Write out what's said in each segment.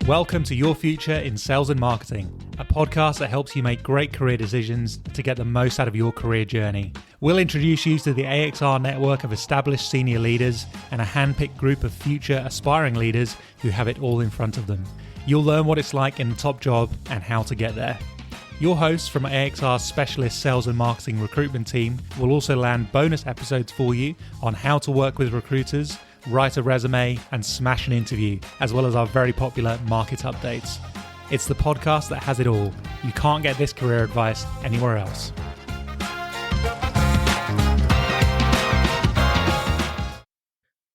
Welcome to Your Future in Sales and Marketing, a podcast that helps you make great career decisions to get the most out of your career journey. We'll introduce you to the AXR network of established senior leaders and a handpicked group of future aspiring leaders who have it all in front of them. You'll learn what it's like in the top job and how to get there. Your hosts from AXR's specialist sales and marketing recruitment team will also land bonus episodes for you on how to work with recruiters, write a resume, and smash an interview, as well as our very popular market updates. It's the podcast that has it all. You can't get this career advice anywhere else.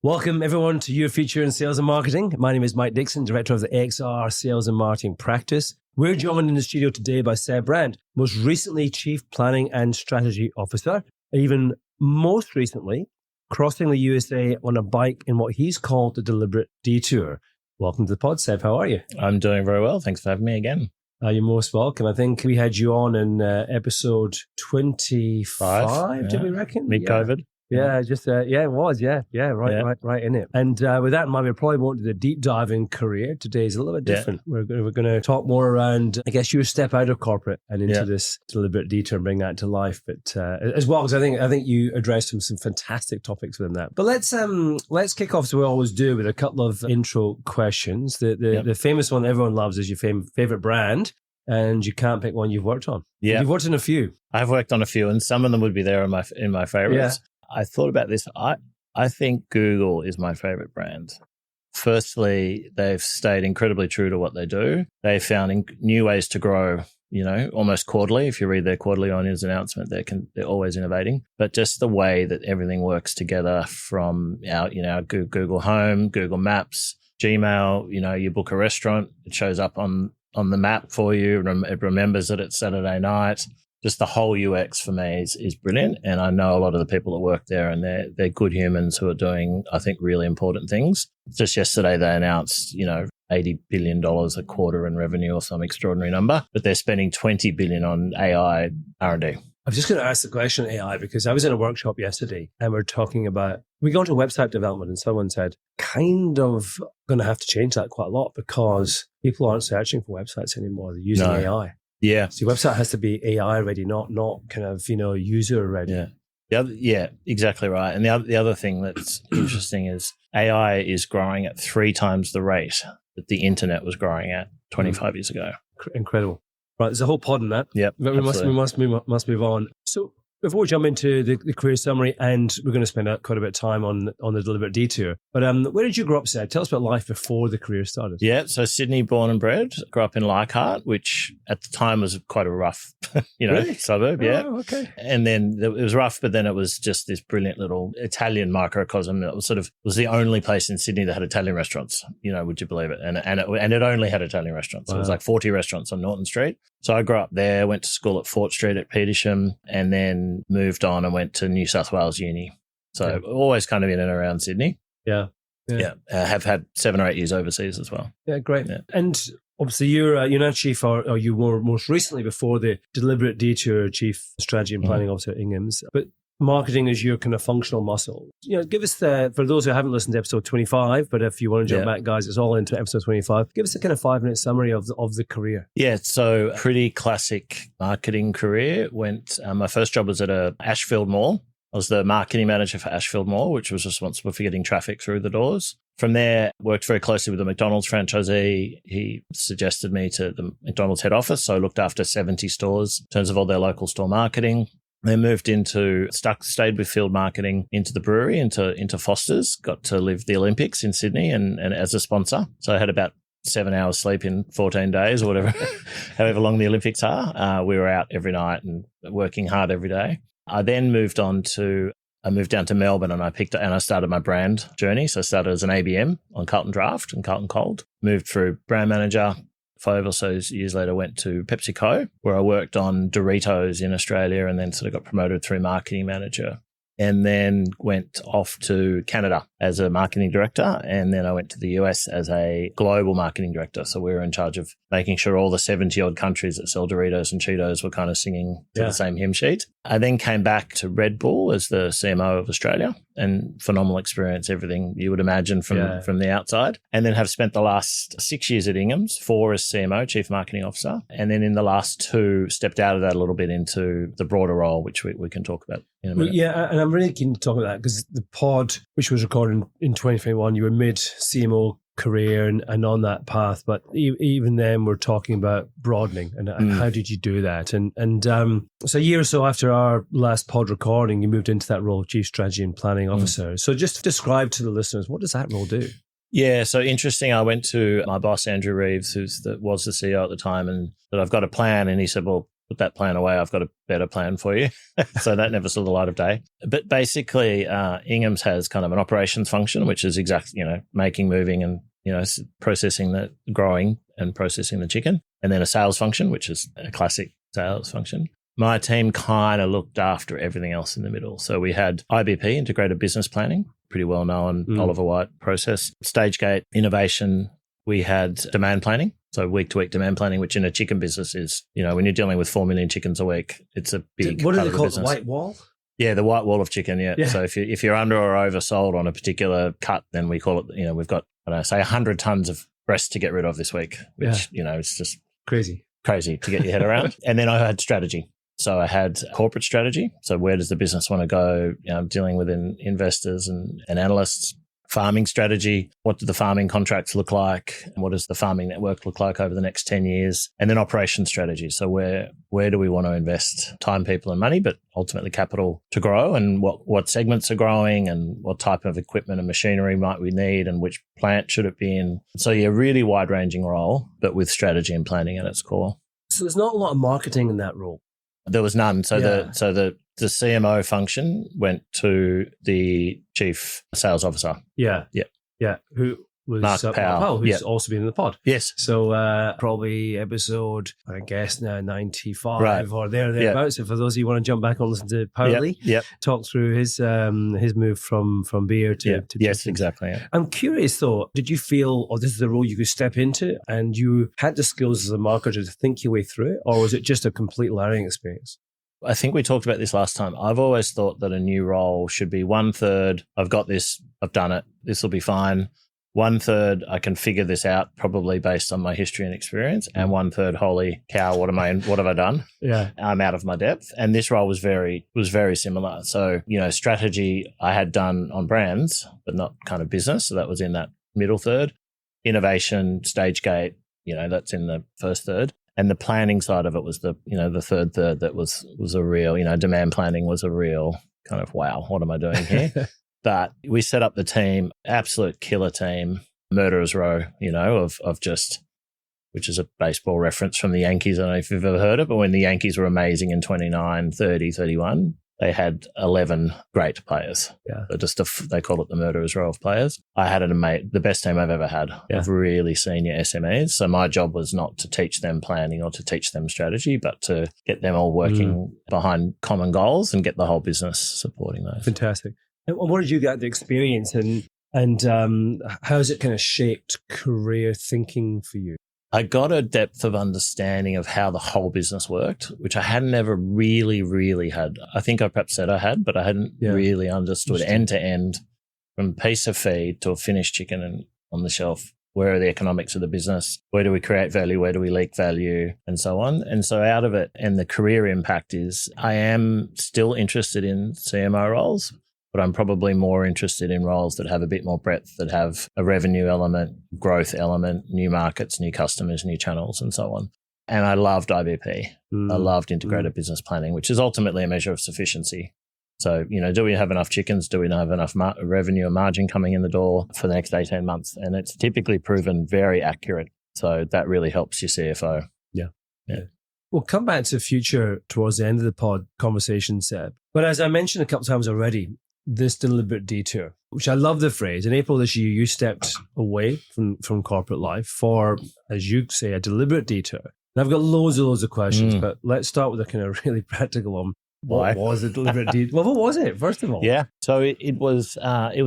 Welcome everyone to Your Future in Sales and Marketing. My name is Mike Dixon, Director of the AXR Sales and Marketing Practice. We're joined in the studio today by Seb Brandt, most recently Chief Planning and Strategy Officer, and even most recently, crossing the USA on a bike in what he's called the Deliberate Detour. Welcome to the pod, Seb. How are you? I'm doing very well. Thanks for having me again. You're most welcome. I think we had you on in episode 25, did we reckon? Mid-COVID. Yeah, it was. Right in it. And with that in mind, we probably won't do the deep dive in career. Today is a little bit different. We're going to talk more around, I guess, you step out of corporate and into this deliberate detour and bring that to life. But as well, because I think you addressed some fantastic topics within that. But let's kick off, as we always do, with a couple of intro questions. The famous one everyone loves is your favorite brand. And you can't pick one you've worked on. Yeah, you've worked on a few. I've worked on a few, and some of them would be there in my favorites. Yeah. I thought about this. I think Google is my favorite brand. Firstly, they've stayed incredibly true to what they do. They've found new ways to grow, almost quarterly. If you read their quarterly earnings announcement, they're always innovating. But just the way that everything works together from our Google Home, Google Maps, Gmail, you book a restaurant, it shows up on the map for you. It remembers that it's Saturday night. Just the whole UX for me is brilliant. And I know a lot of the people that work there, and they're good humans who are doing, I think, really important things. Just yesterday, they announced, $80 billion a quarter in revenue or some extraordinary number, but they're spending $20 billion on AI R&D. I'm just going to ask the question on AI because I was in a workshop yesterday and we're talking about, we got into website development and someone said, kind of going to have to change that quite a lot because people aren't searching for websites anymore. They're using AI. Yeah. So your website has to be AI ready, not kind of, user ready. Yeah. Exactly right. And the other thing that's interesting is AI is growing at 3 times the rate that the internet was growing at 25 years ago. Incredible. Right. There's a whole pod in that. Yeah. We must move on. So before we jump into the career summary, and we're going to spend quite a bit of time on the Deliberate Detour, but where did you grow up, Seb? Tell us about life before the career started. Yeah, so Sydney born and bred, grew up in Leichhardt, which at the time was quite a rough, really? suburb. Yeah. Oh, okay. And then it was rough, but then it was just this brilliant little Italian microcosm. It was the only place in Sydney that had Italian restaurants. Would you believe it? And it only had Italian restaurants. Wow. It was like 40 restaurants on Norton Street. So I grew up there, went to school at Fort Street at Petersham, and then moved on and went to New South Wales Uni. So always kind of in and around Sydney. Yeah. Have had 7 or 8 years overseas as well. Yeah, great. Yeah. And obviously you're now chief, or you were most recently before the Deliberate Detour Chief Strategy and Planning Officer at Ingham's. But marketing is your kind of functional muscle. Give us for those who haven't listened to episode 25, but if you want to jump back, guys, it's all into episode 25. Give us a kind of 5-minute summary of the career. Yeah, so pretty classic marketing career. My first job was at Ashfield Mall. I was the marketing manager for Ashfield Mall, which was responsible for getting traffic through the doors. From there, worked very closely with the McDonald's franchisee. He suggested me to the McDonald's head office, so I looked after 70 stores in terms of all their local store marketing. Then moved stayed with field marketing into the brewery, into Foster's, got to live the Olympics in Sydney and as a sponsor. So I had about 7 hours sleep in 14 days or whatever, however long the Olympics are. We were out every night and working hard every day. I then moved down to Melbourne and I started my brand journey. So I started as an ABM on Carlton Draught and Carlton Cold, moved through brand manager. 5 or so years later, went to PepsiCo, where I worked on Doritos in Australia and then sort of got promoted through marketing manager. And then went off to Canada as a marketing director. And then I went to the US as a global marketing director. So we were in charge of making sure all the 70-odd countries that sell Doritos and Cheetos were kind of singing to the same hymn sheet. I then came back to Red Bull as the CMO of Australia and phenomenal experience, everything you would imagine from the outside. And then have spent the last 6 years at Ingham's, 4 as CMO, Chief Marketing Officer. And then in the last 2, stepped out of that a little bit into the broader role, which we can talk about in a minute. Yeah, and I'm really keen to talk about that because the pod, which was recorded in 2021, you were mid-CMO career and on that path, but even then we're talking about broadening and how did you do that? And so a year or so after our last pod recording, you moved into that role of Chief Strategy and Planning Officer. So just describe to the listeners, what does that role do? Yeah, so interesting. I went to my boss, Andrew Reeves, who was the CEO at the time, and said, I've got a plan. And he said, well, put that plan away. I've got a better plan for you. So that never saw the light of day. But basically, Ingham's has kind of an operations function, which is exactly, making, moving and, processing growing and processing the chicken. And then a sales function, which is a classic sales function. My team kind of looked after everything else in the middle. So we had IBP, Integrated Business Planning, pretty well known, Oliver White process, Stage-Gate, innovation. We had demand planning. So week-to-week demand planning, which in a chicken business is, when you're dealing with 4 million chickens a week, it's a big What part do they of the call business. it? White wall? Yeah, the white wall of chicken, yeah. So if you're under or oversold on a particular cut, then we call it, we've got, say 100 tons of breast to get rid of this week, which, it's just crazy to get your head around. And then I had strategy. So I had corporate strategy. So where does the business want to go? Dealing with investors and analysts. Farming strategy. What do the farming contracts look like? And what does the farming network look like over the next 10 years? And then operation strategy. So where do we want to invest time, people and money, but ultimately capital to grow, and what segments are growing and what type of equipment and machinery might we need and which plant should it be in? So really wide ranging role, but with strategy and planning at its core. So there's not a lot of marketing in that role. There was none. So the CMO function went to the chief sales officer. Yeah. Who was Mark Powell, who's also been in the pod. Yes. So probably episode, I guess now 95 or thereabouts. So for those of you who want to jump back and listen to Powell Lee, talk through his move from beer to yes, exactly. Yeah. I'm curious though, did you feel, this is a role you could step into and you had the skills as a marketer to think your way through it, or was it just a complete learning experience? I think we talked about this last time. I've always thought that a new role should be 1/3, I've got this, I've done it, this will be fine. 1/3, I can figure this out probably based on my history and experience. And 1/3, holy cow, what have I done? Yeah. I'm out of my depth. And this role was very similar. So, strategy I had done on brands, but not kind of business. So that was in that middle third. Innovation, Stage-Gate, that's in the first third. And the planning side of it was the third that was a real, demand planning was a real kind of, wow, what am I doing here? But we set up the team, absolute killer team, murderer's row, of just, which is a baseball reference from the Yankees. I don't know if you've ever heard it, but when the Yankees were amazing in 29, 30, 31, they had 11 great players. Yeah. So they call it the murderer's row of players. I had the best team I've ever had of really senior SMEs. So my job was not to teach them planning or to teach them strategy, but to get them all working behind common goals and get the whole business supporting those. Fantastic. And what did you get the experience and how has it kind of shaped career thinking for you? I got a depth of understanding of how the whole business worked, which I hadn't ever really, really had. I think I perhaps said I had, but I hadn't really understood end to end from a piece of feed to a finished chicken and on the shelf. Where are the economics of the business? Where do we create value? Where do we leak value? And so on. And so out of it, and the career impact is I am still interested in CMO roles, but I'm probably more interested in roles that have a bit more breadth, that have a revenue element, growth element, new markets, new customers, new channels, and so on. And I loved IBP. I loved integrated business planning, which is ultimately a measure of sufficiency. So, do we have enough chickens? Do we have enough revenue or margin coming in the door for the next 18 months? And it's typically proven very accurate. So that really helps your CFO. Yeah. We'll come back to the future towards the end of the pod conversation, Seb. But as I mentioned a couple of times already, this deliberate detour, which I love the phrase. In April this year, you stepped away from corporate life for, as you say, a deliberate detour. And I've got loads of questions, but let's start with a kind of really practical one. What was the deliberate detour? Well, what was it, first of all? Yeah. So it was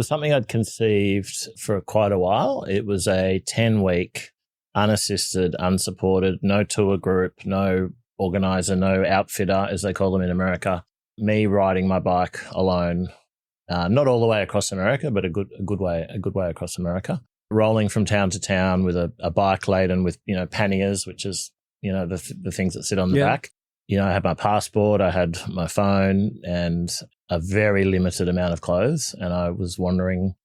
something I'd conceived for quite a while. It was a 10-week, unassisted, unsupported, no tour group, no organizer, no outfitter, as they call them in America. Me riding my bike alone not all the way across America, but a good way across America. Rolling from town to town with a bike laden with, panniers, which is, the things that sit on the back. I had my passport, I had my phone and a very limited amount of clothes. And I was wandering,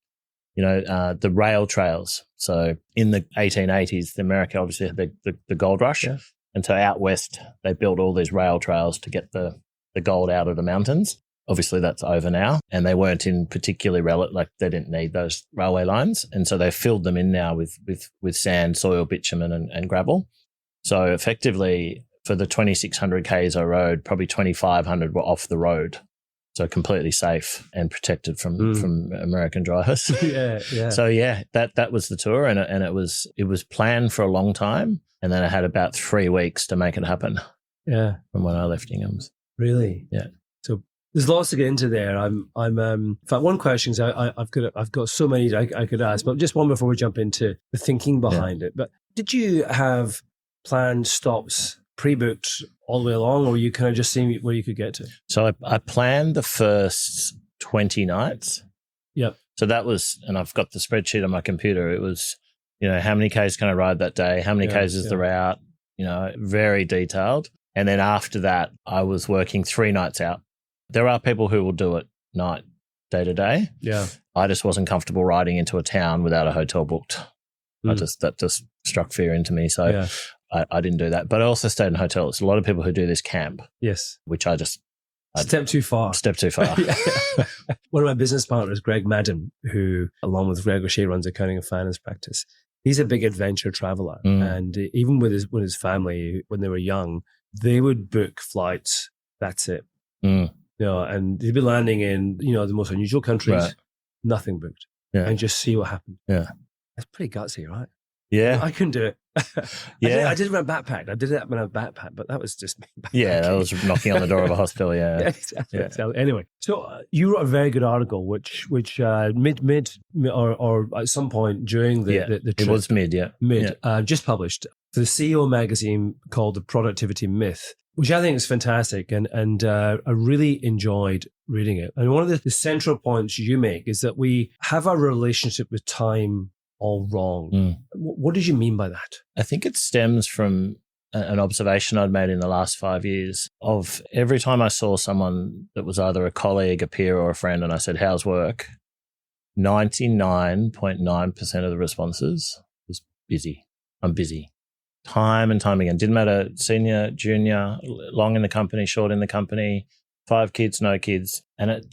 the rail trails. So in the 1880s, America obviously had the gold rush. Yeah. And so out west, they built all these rail trails to get the gold out of the mountains. Obviously, that's over now. And they weren't in particularly they didn't need those railway lines. And so they filled them in now with sand, soil, bitumen and gravel. So effectively, for the 2,600 Ks I rode, probably 2,500 were off the road. So completely safe and protected from American drivers. Yeah. So that was the tour, and it was planned for a long time, and then I had about 3 weeks to make it happen. Yeah, from when I left Ingham's. Really? Yeah. So there's lots to get into there. In fact, one question is I've got so many I could ask, but just one before we jump into the thinking behind it. But did you have planned stops pre-booked all the way along, or you kind of just seeing where you could get to? So I planned the first 20 nights. Yep. So that was, and I've got the spreadsheet on my computer. It was, how many Ks can I ride that day? How many Ks is the route? Very detailed. And then after that, I was working 3 nights out. There are people who will do it day to day. Yeah. I just wasn't comfortable riding into a town without a hotel booked. That just struck fear into me. So I didn't do that. But I also stayed in hotels. A lot of people who do this camp. Yes. Which I just... Step too far. One of my business partners, Greg Madden, who, along with Greg O'Shea, runs accounting and finance practice. He's a big adventure traveler. And even with his family, when they were young, they would book flights. That's it. And he'd be landing in, the most unusual countries, nothing booked. And just see what happened. Yeah. That's pretty gutsy, right? Yeah. I couldn't do it. Yeah. I did when I backpacked. I did that when I backpacked, but that was just me. Yeah, that was knocking on the door of a hospital, Exactly. Anyway, so you wrote a very good article, which mid or at some point during the trip. It was mid, just published for the CEO magazine called The Productivity Myth, which I think is fantastic, and I really enjoyed reading it. And one of the central points you make is that we have our relationship with time all wrong. What did you mean by that? I think it stems from an observation I'd made in the last 5 years of every time I saw someone that was either a colleague, a peer, or a friend, and I said, "How's work?" 99.9% of the responses was busy. I'm busy. Time and time again. Didn't matter senior, junior, long in the company, short in the company, 5 kids, no kids. And it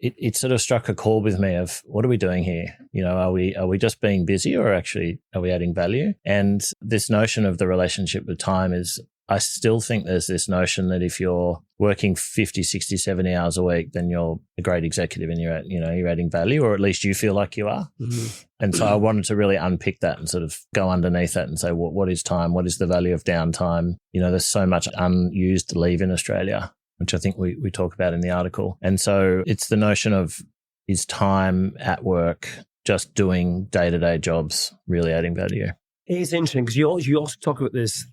it sort of struck a chord with me of what are we doing here? Are we just being busy, or actually are we adding value? And this notion of the relationship with time is, I still think there's this notion that if you're working 50, 60, 70 hours a week, then you're a great executive and you're adding value, or at least you feel like you are. And so I wanted to really unpick that and sort of go underneath that and say, what is time? What is the value of downtime? There's so much unused leave in Australia, which I think we talk about in the article. And so it's the notion of, is time at work just doing day-to-day jobs really adding value? It's interesting because you also talk about this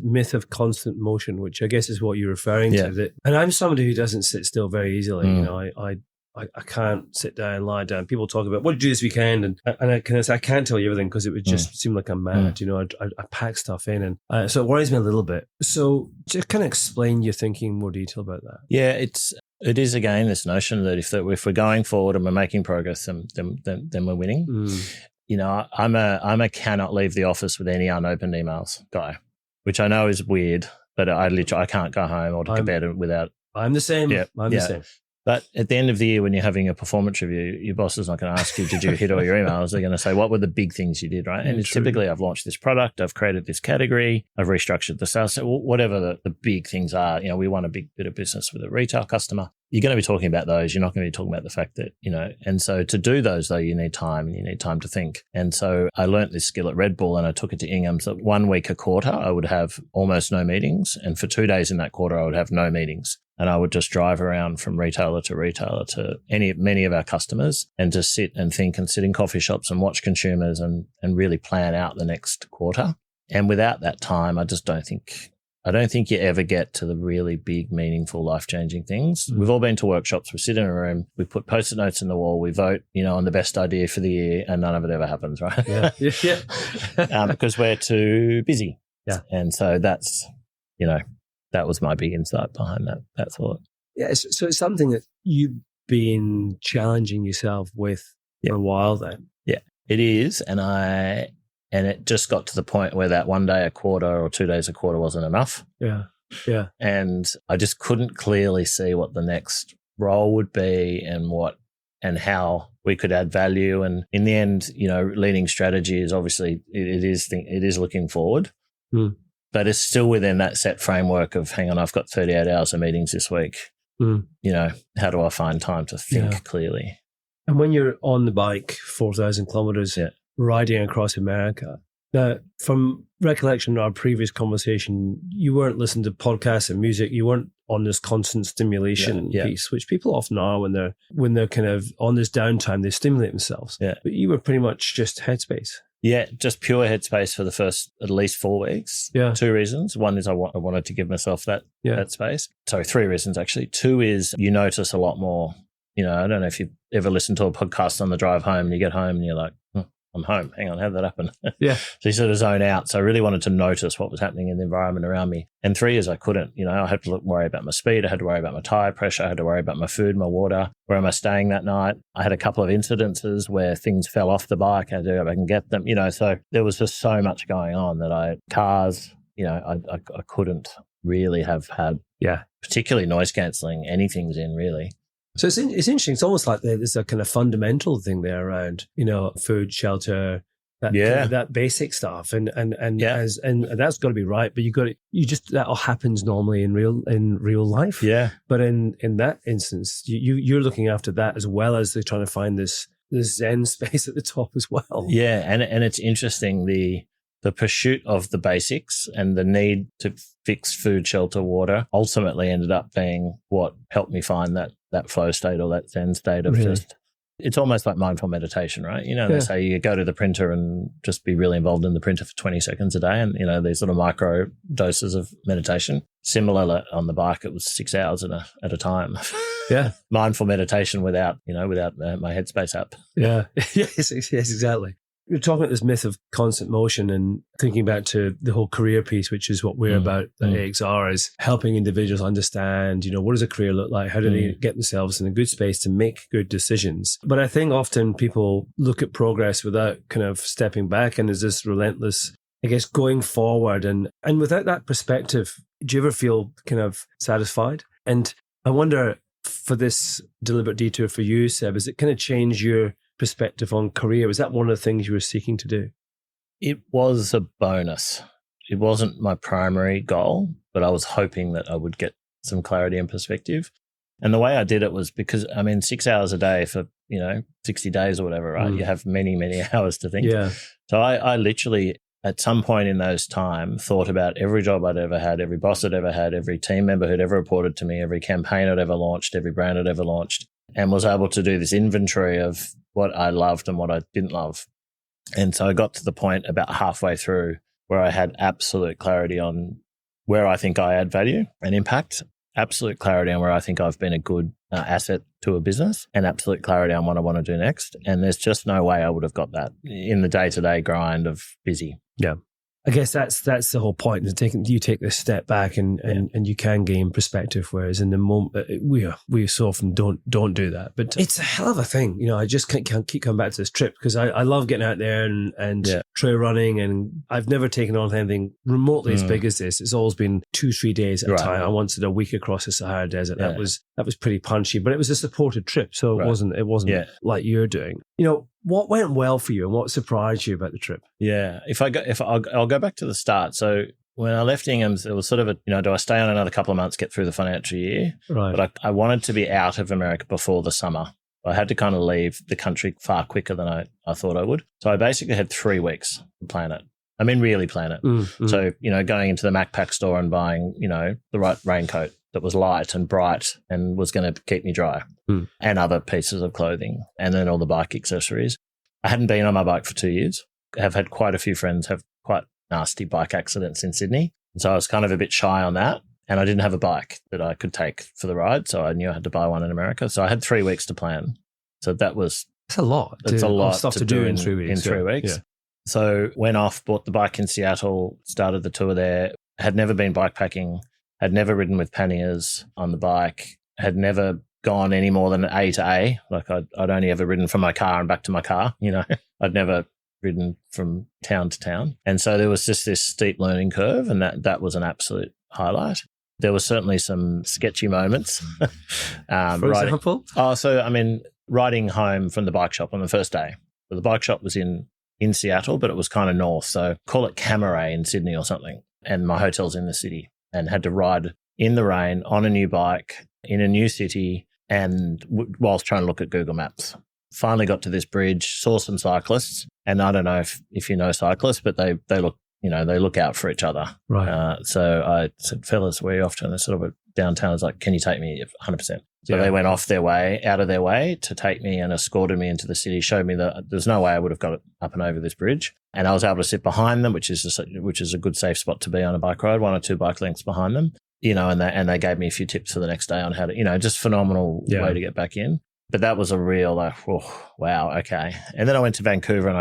myth of constant motion, which I guess is what you're referring to. And I'm somebody who doesn't sit still very easily. I can't sit down, lie down. People talk about, what did you do this weekend? And I can't tell you everything because it would just seem like I'm mad. I pack stuff in, and so it worries me a little bit. So just kind of explain your thinking in more detail about that. Yeah, it is again this notion that if we're going forward and we're making progress, then we're winning. I'm a cannot leave the office with any unopened emails guy, which I know is weird, but I can't go home or to bed without. I'm the same. I'm the same. But at the end of the year, when you're having a performance review, your boss is not going to ask you, did you hit all your emails? They're going to say, what were the big things you did, right? And it's typically, I've launched this product, I've created this category, I've restructured the sales, whatever the big things are. We won a big bit of business with a retail customer. You're going to be talking about those. You're not going to be talking about the fact that, and so to do those though, you need time and you need time to think. And so I learned this skill at Red Bull and I took it to Ingham's that 1 week a quarter, I would have almost no meetings. And for 2 days in that quarter, I would have no meetings. And I would just drive around from retailer to many of our customers and just sit and think and sit in coffee shops and watch consumers and really plan out the next quarter. And without that time, I I don't think you ever get to the really big, meaningful, life-changing things. We've all been to workshops. We sit in a room, we put Post-it notes in the wall, we vote, on the best idea for the year, and none of it ever happens, right? Yeah. Because we're too busy. Yeah. And so that's, that was my big insight behind that thought. Yeah. So it's something that you've been challenging yourself with for a while then. Yeah, it is. And it just got to the point where that 1 day a quarter or 2 days a quarter wasn't enough. Yeah. Yeah. And I just couldn't clearly see what the next role would be and how we could add value. And in the end, leading strategy is obviously, it is looking forward, but it's still within that set framework of, hang on, I've got 38 hours of meetings this week. How do I find time to think clearly? And when you're on the bike, 4,000 kilometers, riding across America. Now, from recollection of our previous conversation, you weren't listening to podcasts and music. You weren't on this constant stimulation piece, which people often are when they're kind of on this downtime. They stimulate themselves. Yeah. But you were pretty much just headspace. Yeah, just pure headspace for the first at least 4 weeks. Yeah. 2 reasons. One is I wanted to give myself that space. So 3 reasons actually. 2 is you notice a lot more. I don't know if you've ever listened to a podcast on the drive home and you get home and you're like, I'm home. Hang on, how did that happen? Yeah. So you sort of zone out. So I really wanted to notice what was happening in the environment around me. And 3 is I couldn't. I had to worry about my speed. I had to worry about my tire pressure. I had to worry about my food, my water. Where am I staying that night? I had a couple of incidences where things fell off the bike. I had to go back and get them. So there was just so much going on that I couldn't really have had, particularly noise cancelling, anything's in really. So it's interesting. It's almost like there's a kind of fundamental thing there around, food, shelter, that basic stuff, and that's got to be right. But that all happens normally in real life. Yeah. But in that instance, you're looking after that as well as they're trying to find this zen space at the top as well. Yeah, and it's interesting the pursuit of the basics and the need to fix food, shelter, water ultimately ended up being what helped me find that flow state or that zen state of it's almost like mindful meditation, right? They say you go to the printer and just be really involved in the printer for 20 seconds a day and, these little micro doses of meditation. Similar on the bike, it was 6 hours at a time. Yeah. Mindful meditation without my Headspace app. Yeah. Yes, exactly. You're talking about this myth of constant motion and thinking back to the whole career piece, which is what we're about at AXR, is helping individuals understand, what does a career look like? How do they get themselves in a good space to make good decisions? But I think often people look at progress without kind of stepping back, and there's this relentless, going forward. And without that perspective, do you ever feel kind of satisfied? And I wonder, for this deliberate detour for you, Seb, has it kind of changed your perspective on career? Was that one of the things you were seeking to do? It was a bonus. It wasn't my primary goal, but I was hoping that I would get some clarity and perspective. And the way I did it was because, 6 hours a day for, 60 days or whatever, right? You have many, many hours to think. Yeah. So I literally, at some point in those time, thought about every job I'd ever had, every boss I'd ever had, every team member who'd ever reported to me, every campaign I'd ever launched, every brand I'd ever launched, and was able to do this inventory of what I loved and what I didn't love. And so I got to the point about halfway through where I had absolute clarity on where I think I add value and impact, absolute clarity on where I think I've been a good asset to a business, and absolute clarity on what I want to do next. And there's just no way I would have got that in the day-to-day grind of busy. Yeah. I guess that's the whole point. You take this step back and you can gain perspective, whereas in the moment we so often don't do that. But it's a hell of a thing. I just can't keep coming back to this trip because I love getting out there and trail running, and I've never taken on anything remotely as big as this. It's always been 2-3 days at a time. I once did a week across the Sahara Desert. That was pretty punchy, but it was a supported trip, so it wasn't like you're doing. What went well for you and what surprised you about the trip? Yeah, I'll go back to the start. So when I left Ingham's, it was sort of do I stay on another couple of months, get through the financial year? Right. But I wanted to be out of America before the summer. I had to kind of leave the country far quicker than I thought I would. So I basically had 3 weeks to plan it. Really plan it. So, going into the MacPack store and buying, the right raincoat that was light and bright and was going to keep me dry, and other pieces of clothing, and then all the bike accessories. I hadn't been on my bike for 2 years. I have had quite a few friends have quite nasty bike accidents in Sydney. And so I was kind of a bit shy on that. And I didn't have a bike that I could take for the ride. So I knew I had to buy one in America. So I had 3 weeks to plan. So that's a lot. It's a lot stuff to do in 3 weeks. In 3 weeks. Yeah. So went off, bought the bike in Seattle, started the tour there. Had never been bikepacking, had never ridden with panniers on the bike, had never gone any more than A to A. Like I'd only ever ridden from my car and back to my car, you know. I'd never ridden from town to town. And so there was just this steep learning curve, and that was an absolute highlight. There were certainly some sketchy moments. For example? Riding home from the bike shop on the first day. So the bike shop was in Seattle, but it was kind of north. So call it Camaray in Sydney or something. And my hotel's in the city, and had to ride in the rain on a new bike in a new city, and whilst trying to look at Google Maps. Finally got to this bridge, saw some cyclists, and I don't know if you know cyclists, but they look, you know, they look out for each other. Right. So I said, fellas, where are you off to? And they sort of downtown. I was like, can you take me 100%? So they went out of their way to take me and escorted me into the city, showed me that there's no way I would have got up and over this bridge. And I was able to sit behind them, which is a good safe spot to be on a bike ride, 1 or 2 bike lengths behind them, you know, and they gave me a few tips for the next day on how to, you know, just phenomenal way to get back in. But that was a real like, oh, wow, okay. And then I went to Vancouver, and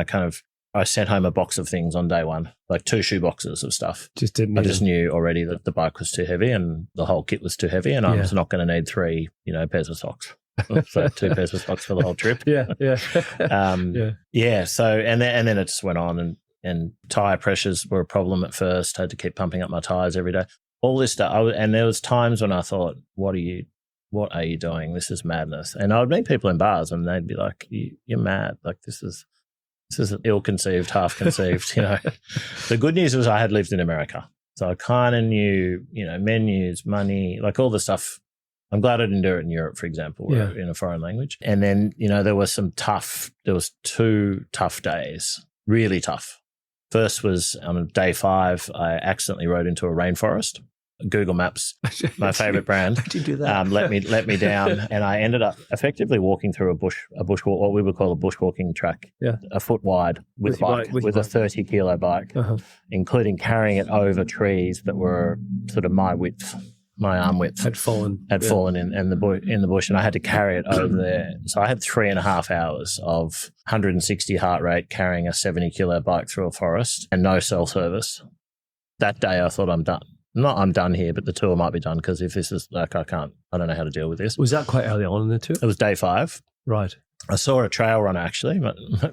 I sent home a box of things on day one, like 2 shoe boxes of stuff. I just knew already that the bike was too heavy and the whole kit was too heavy, and I was not going to need 3, you know, pairs of socks. So 2 pairs of socks for the whole trip. Yeah. So and then it just went on, and tire pressures were a problem at first. I had to keep pumping up my tires every day. All this stuff. And there was times when I thought, what are you doing? This is madness. And I would meet people in bars, and they'd be like, you're mad. Like this is ill-conceived, half-conceived, you know. The good news was I had lived in America. So I kind of knew, you know, menus, money, like all the stuff. I'm glad I didn't do it in Europe, for example, or in a foreign language. And then, you know, there was 2 tough days, really tough. First was on day 5, I accidentally rode into a rainforest. Google Maps, my favorite brand. How'd you do that? let me down, and I ended up effectively walking through a bushwalk, what we would call a bushwalking track, a foot wide with a 30-kilo bike, including carrying it over trees that were sort of my arm width had fallen in the bush, and I had to carry it over there. So I had 3.5 hours of 160 heart rate carrying a 70-kilo bike through a forest and no cell service. That day I thought, I'm done. Not I'm done here, but the tour might be done, because if this is like, I don't know how to deal with this. Was that quite early on in the tour? It was day 5. Right. I saw a trail runner, actually,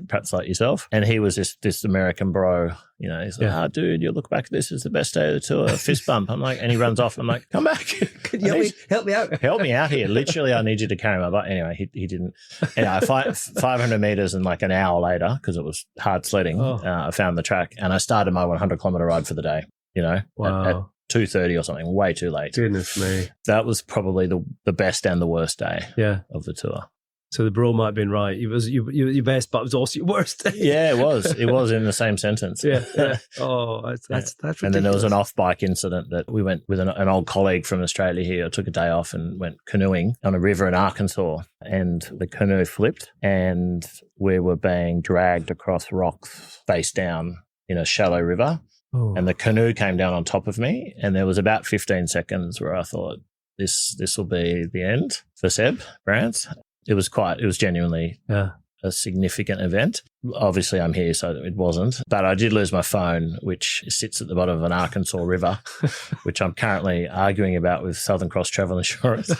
perhaps like yourself, and he was this American bro. You know, he's like, dude, you look back, this is the best day of the tour, fist bump. I'm like, and he runs off. I'm like, come back. Could you help me out? Help me out here. Literally, I need you to carry my bike. Anyway, he didn't. Anyway, 500 meters, and like an hour later, because it was hard sledding, I found the track, and I started my 100-kilometer ride for the day, you know, at 2:30 or something, way too late. Goodness me. That was probably the best and the worst day of the tour. So the bro might have been right. It was your best, but it was also your worst day. Yeah, it was. It was in the same sentence. Yeah. Oh, that's ridiculous. And then there was an off-bike incident that we went with an old colleague from Australia here. I took a day off and went canoeing on a river in Arkansas, and the canoe flipped, and we were being dragged across rocks face down in a shallow river. Oh. And the canoe came down on top of me, and there was about 15 seconds where I thought, this will be the end for Seb Brandt. It was genuinely a significant event. Obviously, I'm here, so it wasn't. But I did lose my phone, which sits at the bottom of an Arkansas river, which I'm currently arguing about with Southern Cross Travel Insurance.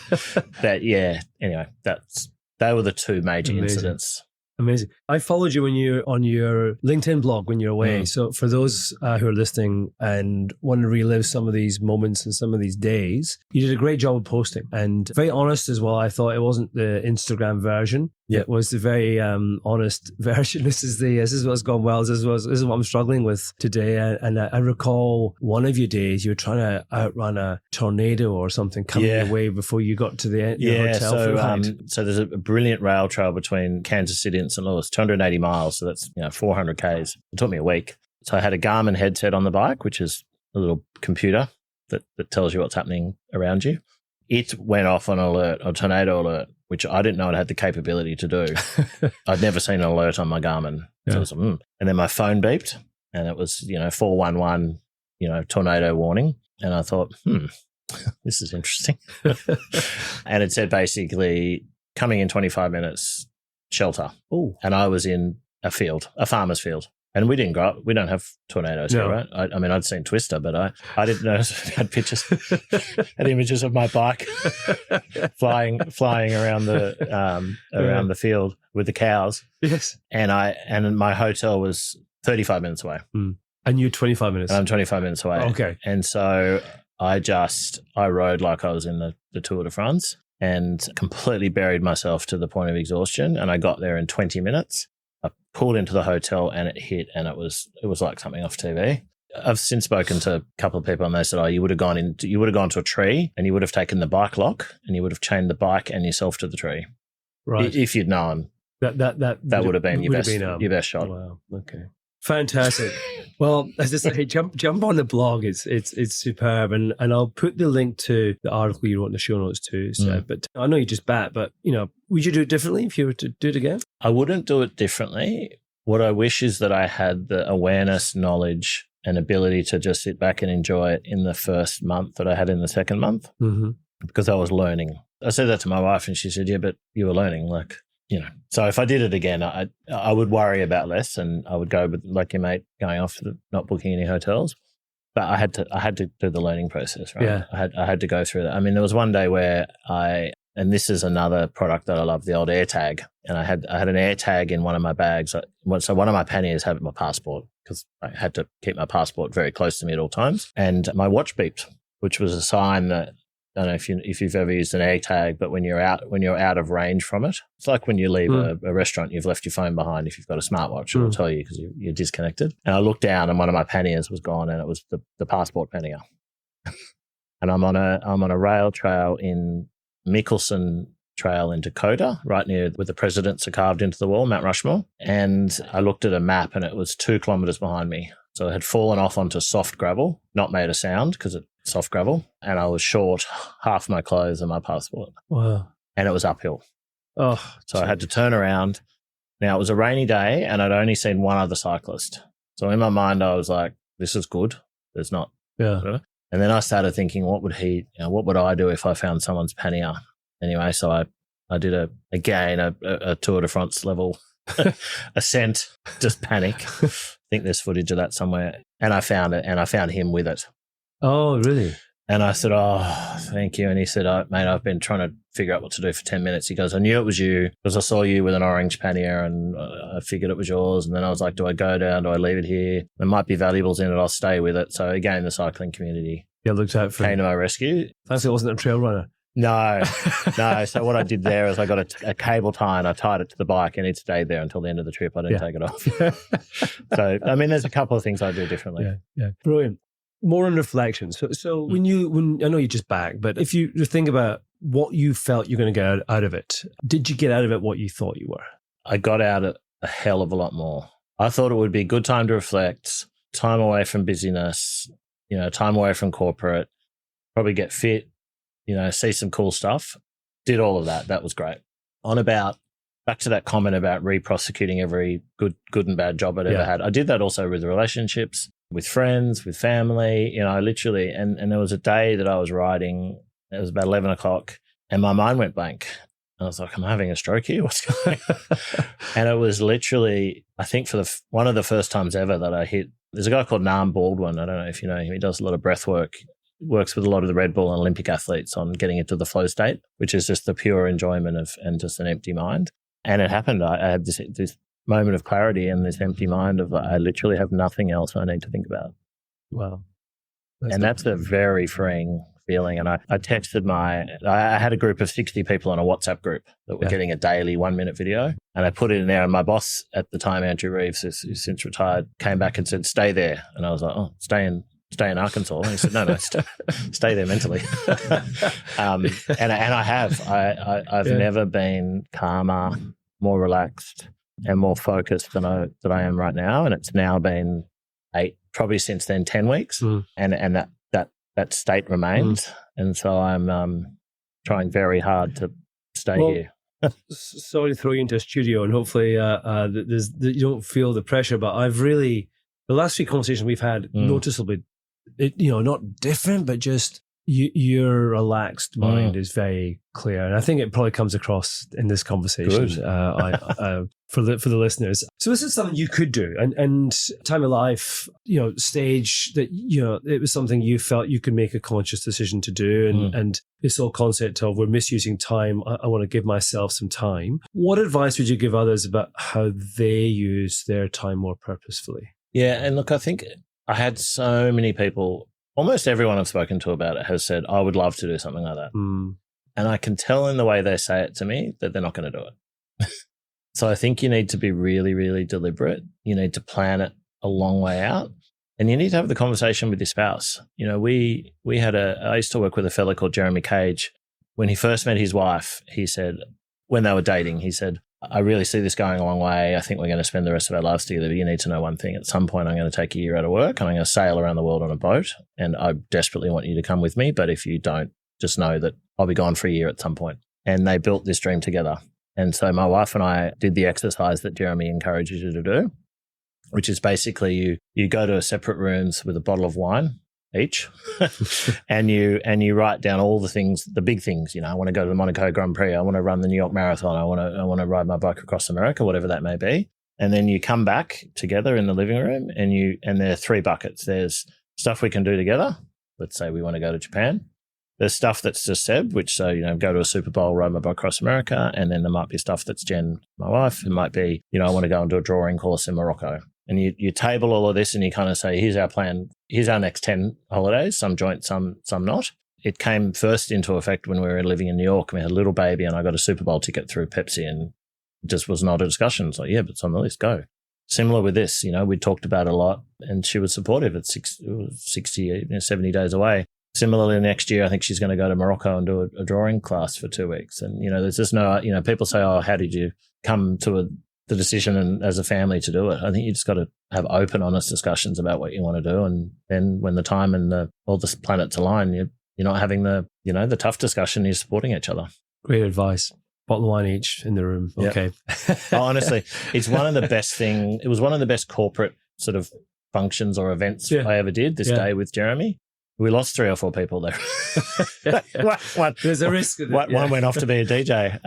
Anyway, they were the 2 major incidents. Amazing. I followed you on your LinkedIn blog when you're away. So for those who are listening and want to relive some of these moments and some of these days, you did a great job of posting, and very honest as well. I thought it wasn't the Instagram version. Yeah. It was the very honest version. This is what's gone well. This is what I'm struggling with today. And I recall one of your days you were trying to outrun a tornado or something coming your way before you got to the hotel. So there's a brilliant rail trail between Kansas City and St. Louis, 280 miles. So that's 400 Ks. It took me a week. So I had a Garmin headset on the bike, which is a little computer that tells you what's happening around you. It went off on a tornado alert, which I didn't know it had the capability to do. I'd never seen an alert on my Garmin. So it was, and then my phone beeped, and it was, 411, tornado warning. And I thought, this is interesting. And it said basically coming in 25 minutes, shelter. Oh. And I was in a farmer's field. And we didn't grow up. We don't have tornadoes here, right? I mean, I'd seen Twister, but I didn't notice. I had pictures and images of my bike flying around the field with the cows. Yes. And my hotel was 35 minutes away. And you're 25 minutes. And I'm 25 minutes away. Okay. And so I rode like I was in the Tour de France and completely buried myself to the point of exhaustion. And I got there in 20 minutes. I pulled into the hotel and it hit, and it was like something off TV. I've since spoken to a couple of people and they said, you would have gone to a tree and you would have taken the bike lock and you would have chained the bike and yourself to the tree. Right. If you'd known that would have been your best shot. Wow. Okay. Fantastic. Well, as I say, jump on the blog. It's superb, and I'll put the link to the article you wrote in the show notes too. So, but I know you just bat, but would you do it differently if you were to do it again? I wouldn't do it differently. What I wish is that I had the awareness, knowledge, and ability to just sit back and enjoy it in the first month that I had in the second month, because I was learning. I said that to my wife, and she said, "Yeah, but you were learning, like." So if I did it again, I would worry about less, and I would go with like your mate going off not booking any hotels. But I had to do the learning process, right? Yeah. I had to go through that. I mean, there was one day where and this is another product that I love, the old AirTag, and I had an AirTag in one of my bags. So one of my panniers had my passport because I had to keep my passport very close to me at all times, and my watch beeped, which was a sign that. I don't know if you've ever used an AirTag, but when you're out of range from it, it's like when you leave a restaurant, you've left your phone behind. If you've got a smartwatch, it'll tell you because you're disconnected. And I looked down, and one of my panniers was gone, and it was the passport pannier. And I'm on a rail trail in Mickelson Trail in Dakota, right near where the presidents are carved into the wall, Mount Rushmore. And I looked at a map, and it was 2 kilometers behind me. So it had fallen off onto soft gravel, not made a sound because it's soft gravel, and I was short half my clothes and my passport. Wow. And it was uphill. Oh, so I had to turn around. Now, it was a rainy day, and I'd only seen one other cyclist. So in my mind, I was like, this is good. There's not. Yeah. Whatever. And then I started thinking, what would I do if I found someone's pannier? Anyway, so I did a Tour de France level ascent, just panic. I think there's footage of that somewhere. And I found it, and I found him with it. Oh, really? And I said, oh, thank you. And he said, mate, I've been trying to figure out what to do for 10 minutes. He goes, I knew it was you because I saw you with an orange pannier, and I figured it was yours. And then I was like, do I go down? Do I leave it here? There might be valuables in it. I'll stay with it. So again, the cycling community looked out for came to my rescue. Thanks, it wasn't a trail runner. No. So what I did there is I got a cable tie, and I tied it to the bike, and it stayed there until the end of the trip. I didn't take it off. So, I mean, there's a couple of things I do differently. Yeah. Brilliant. More on reflection. So when I know you're just back, but if you think about what you felt you're going to get out of it, did you get out of it what you thought you were? I got out a hell of a lot more. I thought it would be a good time to reflect, time away from busyness, time away from corporate, probably get fit, see some cool stuff. Did all of that. That was great. Back to that comment about re-prosecuting every good and bad job I'd ever had. I did that also with relationships, with friends, with family. I literally, and there was a day that I was riding, it was about 11 o'clock, and my mind went blank. And I was like, I'm having a stroke here. What's going on? And it was literally, I think for one of the first times ever that I hit, there's a guy called Nam Baldwin. I don't know if you know him. He does a lot of breath work. Works with a lot of the Red Bull and Olympic athletes on getting into the flow state, which is just the pure enjoyment of and just an empty mind. And it happened. I had this moment of clarity and this empty mind of I literally have nothing else I need to think about. Wow. That's a very freeing feeling. And I texted I had a group of 60 people on a WhatsApp group that were getting a daily 1-minute video. And I put it in there, and my boss at the time, Andrew Reeves, who's since retired, came back and said, stay there. And I was like, oh, stay in Arkansas. And he said, no, stay there mentally. And I have. I've never been calmer, more relaxed, and more focused than I am right now. And it's now been 8, probably since then, 10 weeks. And that state remains. And so I'm trying very hard to stay here. Sorry to throw you into a studio, and hopefully you don't feel the pressure, but I've really, the last few conversations we've had noticeably not different, but just your relaxed mind is very clear. And I think it probably comes across in this conversation for the listeners. So this is something you could do. And time of life, stage that, it was something you felt you could make a conscious decision to do. And this whole concept of we're misusing time. I want to give myself some time. What advice would you give others about how they use their time more purposefully? Yeah. And look, I think I had so many people, almost everyone I've spoken to about it has said, I would love to do something like that. And I can tell in the way they say it to me that they're not going to do it. So I think you need to be really, really deliberate. You need to plan it a long way out. And you need to have the conversation with your spouse. We had I used to work with a fellow called Jeremy Cage. When he first met his wife, he said, when they were dating, he said, I really see this going a long way. I think we're going to spend the rest of our lives together. But you need to know one thing. At some point, I'm going to take a year out of work and I'm going to sail around the world on a boat. And I desperately want you to come with me. But if you don't, just know that I'll be gone for a year at some point. And they built this dream together. And so my wife and I did the exercise that Jeremy encourages you to do, which is basically you go to separate rooms with a bottle of wine each and you write down all the things, the big things. I want to go to the Monaco Grand Prix. I want to run the New York Marathon. I want to ride my bike across America, whatever that may be. And then you come back together in the living room and there are 3 buckets. There's stuff we can do together. Let's say we want to go to Japan. There's stuff that's just Seb, which go to a Super Bowl, ride my bike across America. And then there might be stuff that's Jen, my wife. It might be, I want to go and do a drawing course in Morocco. And you table all of this and you kind of say, here's our plan. Here's our next 10 holidays, some joint, some not. It came first into effect when we were living in New York. We had a little baby and I got a Super Bowl ticket through Pepsi and it just was not a discussion. It's like, yeah, but it's on the list, go. Similar with this, we talked about it a lot and she was supportive. It was 60, 70 days away. Similarly, next year, I think she's going to go to Morocco and do a drawing class for 2 weeks. And, there's just no, people say, oh, how did you come to the decision and as a family to do it? I think you just got to have open, honest discussions about what you want to do. And then when the time and all the planets align, you're not having the tough discussion, you're supporting each other. Great advice. Bottle of wine each in the room. Yep. Okay. Honestly, it's one of the best it was one of the best corporate sort of functions or events I ever did this day with Jeremy. We lost 3 or 4 people there. There's a risk. One went off to be a DJ.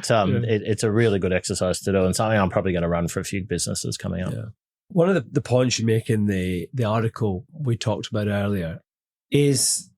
It's a really good exercise to do and something I'm probably going to run for a few businesses coming up. Yeah. One of the points you make in the article we talked about earlier is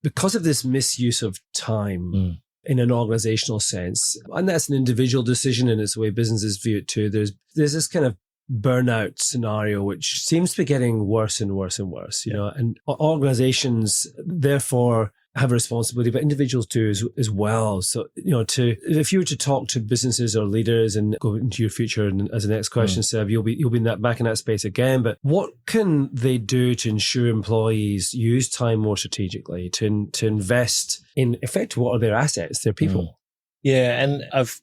because of this misuse of time in an organizational sense, and that's an individual decision and it's the way businesses view it too, there's this kind of burnout scenario, which seems to be getting worse and worse and worse, and organizations therefore have a responsibility, but individuals do as well. So, if you were to talk to businesses or leaders and go into your future, and as the next question, Seb, you'll be back in that space again, but what can they do to ensure employees use time more strategically, to invest in effectively what are their assets, their people? Yeah. And I've,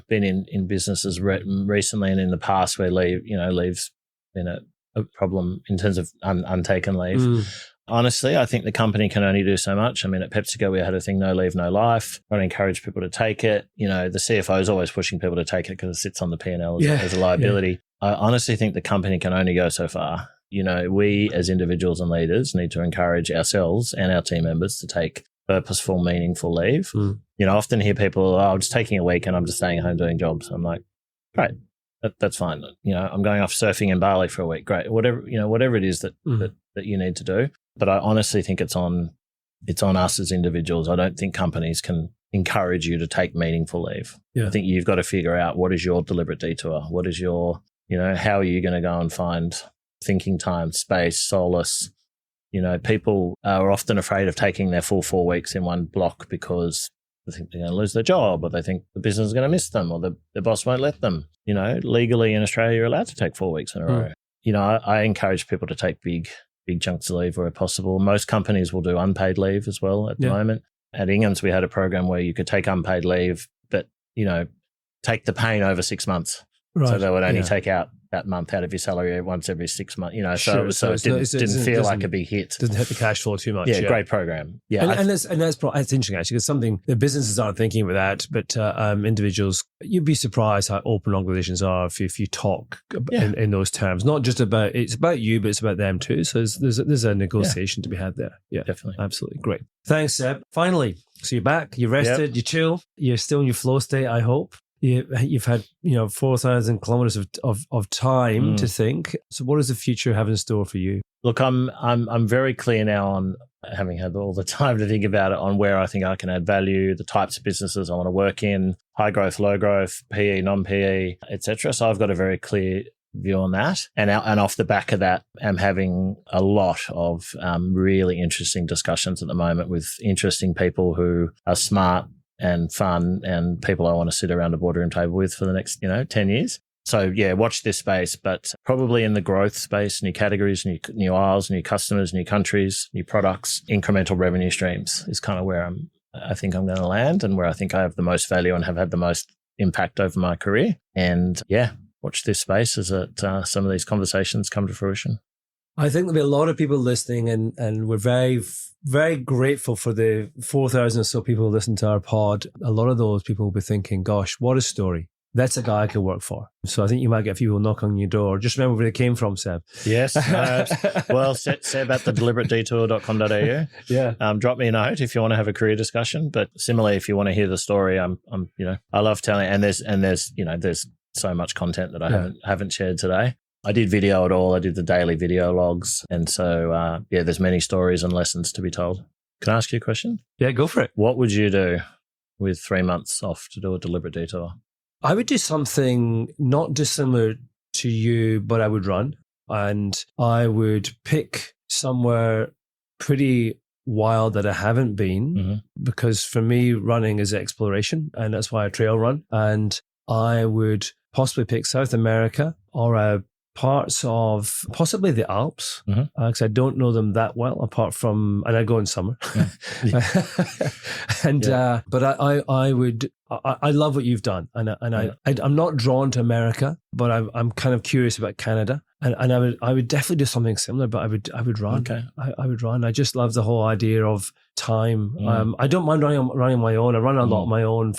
been in businesses recently and in the past where leave's been a problem in terms of untaken leave. Honestly, I think the company can only do so much. I mean, at PepsiCo, we had a thing, no leave, no life. I encourage people to take it. The CFO is always pushing people to take it because it sits on the P&L as a liability. Yeah. I honestly think the company can only go so far. We as individuals and leaders need to encourage ourselves and our team members to take purposeful, meaningful leave. I often hear people, I'm just taking a week and I'm just staying home doing jobs. I'm like, great, that's fine. I'm going off surfing in Bali for a week. Great. Whatever it is that you need to do. But I honestly think it's on us as individuals. I don't think companies can encourage you to take meaningful leave. Yeah. I think you've got to figure out what is your deliberate detour? What is your, how are you going to go and find thinking time, space, solace? People are often afraid of taking their full 4 weeks in one block because they think they're going to lose their job or they think the business is going to miss them or the boss won't let them. Legally in Australia, you're allowed to take 4 weeks in a row. I encourage people to take big chunks of leave where possible. Most companies will do unpaid leave as well at the moment. At Ingham's, we had a program where you could take unpaid leave, but, take the pain over 6 months Right. So they would only take out that month out of your salary once every 6 months, so it didn't feel like a big hit. Doesn't hit the cash flow too much. Yeah, great program. Yeah. And that's interesting, actually, because something the businesses aren't thinking about that, but individuals, you'd be surprised how open organizations are if you talk in those terms. Not just it's about you, but it's about them too. So there's a negotiation to be had there. Yeah, definitely. Absolutely. Great. Thanks, Seb. Finally, so you're back, you're rested, you chill, you're still in your flow state, I hope. You've had 4,000 kilometers of time to think. So what does the future have in store for you? Look, I'm very clear now on having had all the time to think about it, on where I think I can add value, the types of businesses I want to work in, high growth, low growth, PE, non-PE, etc. So I've got a very clear view on that. And off the back of that, I'm having a lot of really interesting discussions at the moment with interesting people who are smart and fun and people I want to sit around a boardroom table with for the next, 10 years. So yeah, watch this space, but probably in the growth space, new categories, new aisles, new customers, new countries, new products, incremental revenue streams is kind of where I think I'm going to land and where I think I have the most value and have had the most impact over my career. And yeah, watch this space as some of these conversations come to fruition. I think there'll be a lot of people listening and we're very, very grateful for the 4,000 or so people who listen to our pod. A lot of those people will be thinking, gosh, what a story. That's a guy I could work for. So I think you might get a few people knock on your door. Just remember where they came from, Seb. Yes. Well, Seb at the deliberatedetour.com.au. Yeah. Drop me a note if you want to have a career discussion. But similarly, if you want to hear the story, I love telling, and there's so much content that I haven't shared today. I did video it all. I did the daily video logs. And so, there's many stories and lessons to be told. Can I ask you a question? Yeah, go for it. What would you do with 3 months off to do a deliberate detour? I would do something not dissimilar to you, but I would run. And I would pick somewhere pretty wild that I haven't been, because for me, running is exploration. And that's why I trail run. And I would possibly pick South America or parts of possibly the Alps, because I don't know them that well, apart from, and I go in summer. But I would. I love what you've done, and I'm not drawn to America, but I'm kind of curious about Canada, and I would definitely do something similar, but I would run. Okay. I would run. I just love the whole idea of time. I don't mind running on my own. I run a lot on my own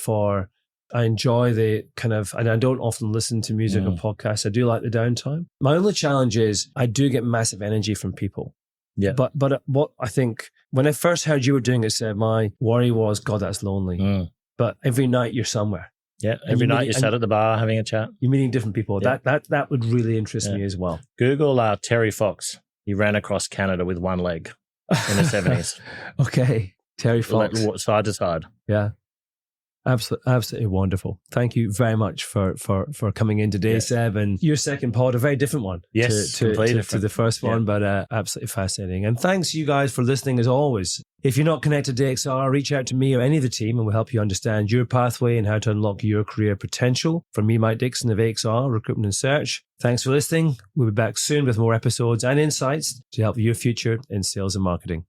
I enjoy the kind of, and I don't often listen to music or podcasts. I do like the downtime. My only challenge is I do get massive energy from people. Yeah. But what I think, when I first heard you were doing it, Seb, my worry was, God, that's lonely. But every night you're somewhere. Yeah. Every night you're sat at the bar having a chat. You're meeting different people. Yeah. That would really interest me as well. Google Terry Fox. He ran across Canada with one leg in the 70s. Okay. Terry Fox. Side to side. Yeah. Absolutely wonderful. Thank you very much for coming in today, Seb. And your second pod, a very different one. Yes, to the first one, but absolutely fascinating. And thanks you guys for listening as always. If you're not connected to AXR, reach out to me or any of the team and we'll help you understand your pathway and how to unlock your career potential. From me, Mike Dixon of AXR, Recruitment and Search. Thanks for listening. We'll be back soon with more episodes and insights to help your future in sales and marketing.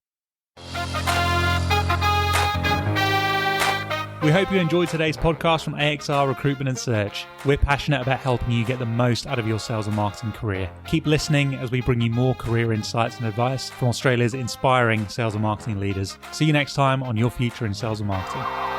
We hope you enjoyed today's podcast from AXR Recruitment and Search. We're passionate about helping you get the most out of your sales and marketing career. Keep listening as we bring you more career insights and advice from Australia's inspiring sales and marketing leaders. See you next time on Your Future in Sales and Marketing.